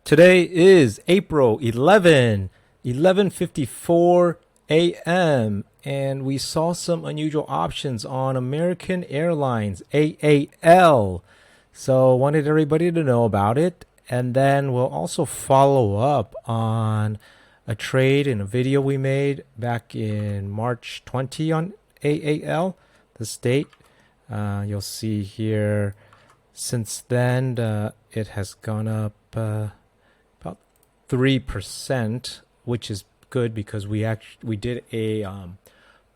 Today is April 11:54 a.m. and we saw some unusual options on American Airlines, AAL. So wanted everybody to know about it, and then we'll also follow up on a trade in a video we made back in March 20 on AAL, the state. You'll see here since then it has gone up about 3%, which is good because we did a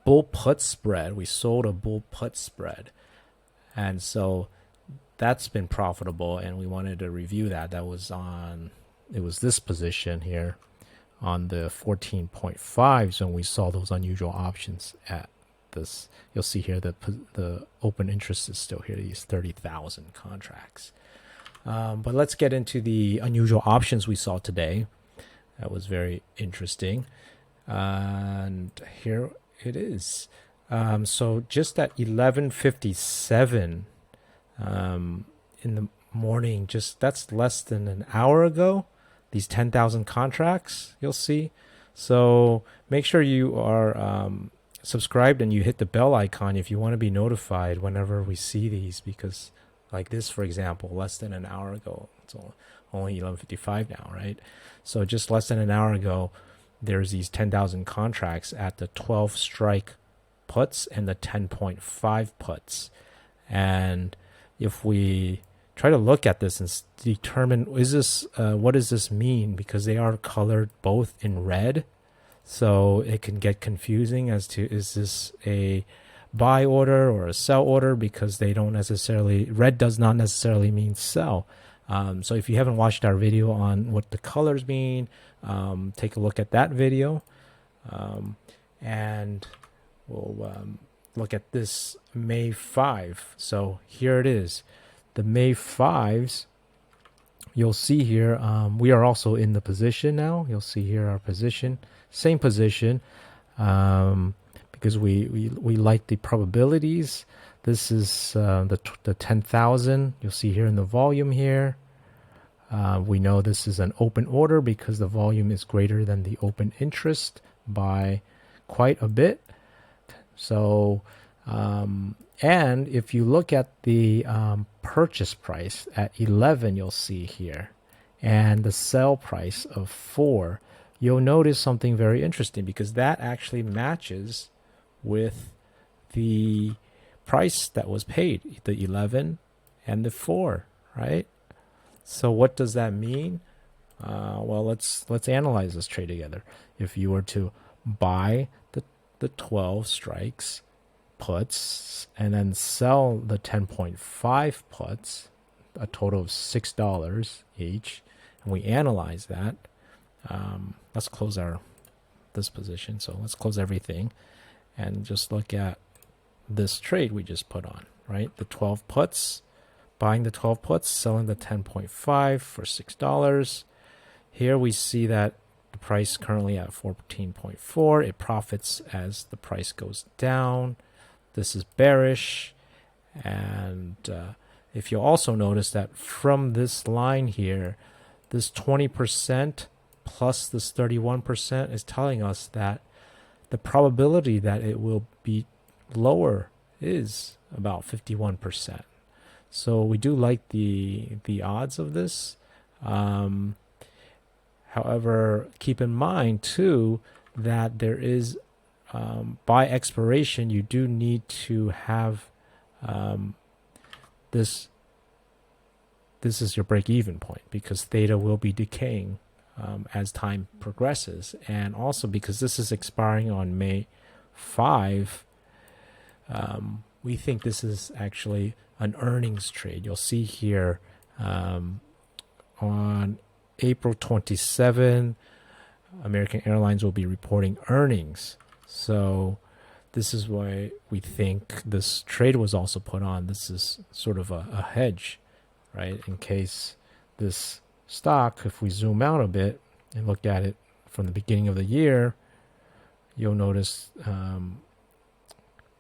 bull put spread. We sold a bull put spread, and so that's been profitable. And we wanted to review that. It was this position here on the 14.5s when we saw those unusual options at this. You'll see here that the open interest is still here. These 30,000 contracts. But let's get into the unusual options we saw today. That was very interesting. And here it is. So just at 11:57 in the morning, that's less than an hour ago, these 10,000 contracts, you'll see. So make sure you are subscribed and you hit the bell icon if you want to be notified whenever we see these, because like this, for example, less than an hour ago, it's only 11:55 now, right? So just less than an hour ago, there's these 10,000 contracts at the 12 strike puts and the 10.5 puts. And if we try to look at this and determine, what does this mean? Because they are colored both in red, so it can get confusing as to, is this a buy order or a sell order, because they don't necessarily, red does not necessarily mean sell. So if you haven't watched our video on what the colors mean, take a look at that video. And we'll look at this May 5. So here it is. The May 5s, you'll see here, we are also in the position now. You'll see here our position, same position, because we like the probabilities. This is the 10,000. You'll see here in the volume here. We know this is an open order because the volume is greater than the open interest by quite a bit. So, and if you look at the purchase price at 11, you'll see here, and the sell price of 4, you'll notice something very interesting, because that actually matches with the price that was paid, the 11 and the 4, right? So what does that mean? Well, let's analyze this trade together. If you were to buy the 12 strikes puts and then sell the 10.5 puts, a total of $6 each, and we analyze that, let's close this position. So let's close everything and just look at this trade we just put on, right? The 12 puts, buying the 12 puts, selling the 10.5 for $6. Here we see that the price currently at 14.4. It profits as the price goes down. This is bearish. And if you also notice that from this line here, this 20% plus this 31% is telling us that the probability that it will be lower is about 51%. So we do like the odds of this. However, keep in mind too that there is, by expiration, you do need to have this is your break-even point, because theta will be decaying as time progresses. And also because this is expiring on May 5, we think this is actually an earnings trade. You'll see here on April 27, American Airlines will be reporting earnings. So this is why we think this trade was also put on. This is sort of a hedge, right? In case this stock, if we zoom out a bit and look at it from the beginning of the year, you'll notice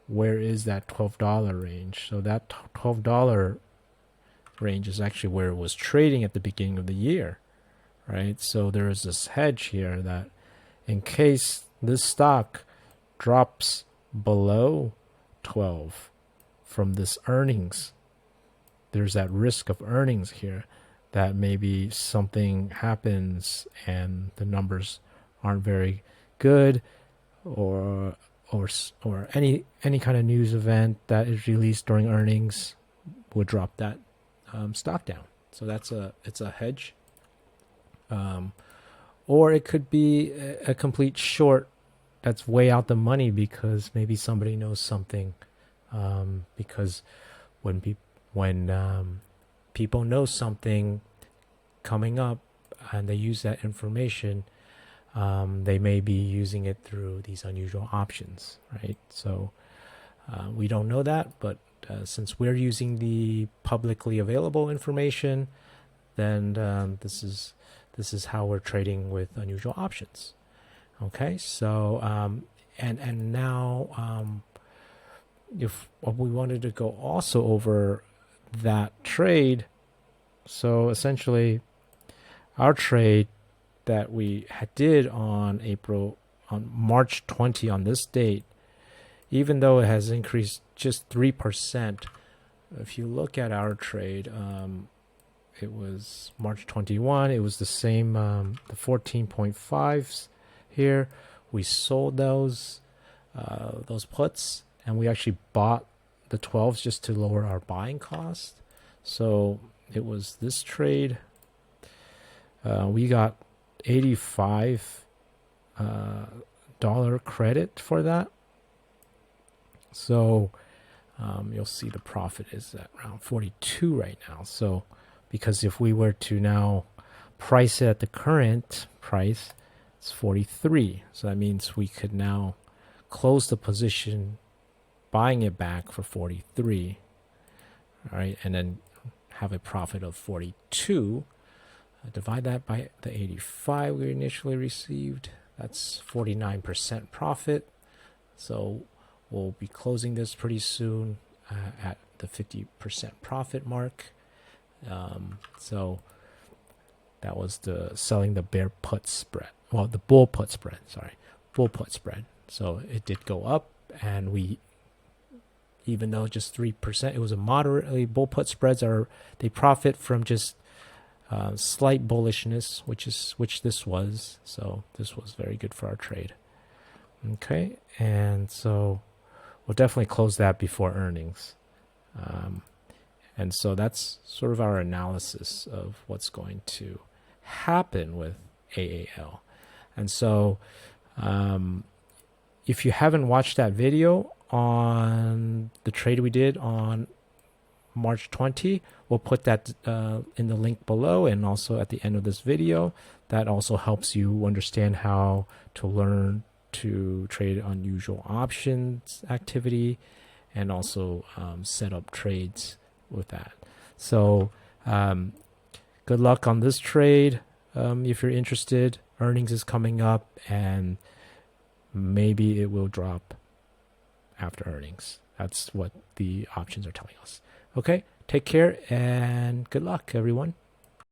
where is that $12 range. So that $12 range is actually where it was trading at the beginning of the year. right? So there is this hedge here that in case this stock drops below 12 from this earnings, there's that risk of earnings here that maybe something happens and the numbers aren't very good, or any kind of news event that is released during earnings would drop that stock down. So it's a hedge, or it could be a complete short that's way out the money because maybe somebody knows something. Because when people know something coming up and they use that information, they may be using it through these unusual options, right? So we don't know that, but since we're using the publicly available information, then this is how we're trading with unusual options. Okay, so and now if we wanted to go also over that trade, so essentially our trade that we did on March 20 on this date, even though it has increased just 3%, if you look at our trade, it was March 21, it was the same, the 14.5s here. We sold those puts, and we actually bought the 12s just to lower our buying cost. So it was this trade. We got $85 credit for that. So you'll see the profit is at around 42 right now. So because if we were to now price it at the current price, it's 43. So that means we could now close the position buying it back for 43. All right, and then have a profit of 42. Divide that by the 85 we initially received. That's 49% profit. So we'll be closing this pretty soon at the 50% profit mark. So that was the selling the bear put spread. Well, the bull put spread. Sorry, bull put spread. So it did go up, and we, even though just 3%, it was a moderately bull put spreads they profit from just slight bullishness, which this was. So this was very good for our trade. Okay, and so we'll definitely close that before earnings. And so that's sort of our analysis of what's going to happen with AAL. And so if you haven't watched that video on the trade we did on March 20, we'll put that in the link below and also at the end of this video. That also helps you understand how to learn to trade unusual options activity and also set up trades with that. So good luck on this trade. If you're interested, earnings is coming up and maybe it will drop after earnings. That's what the options are telling us. Okay, take care and good luck, everyone.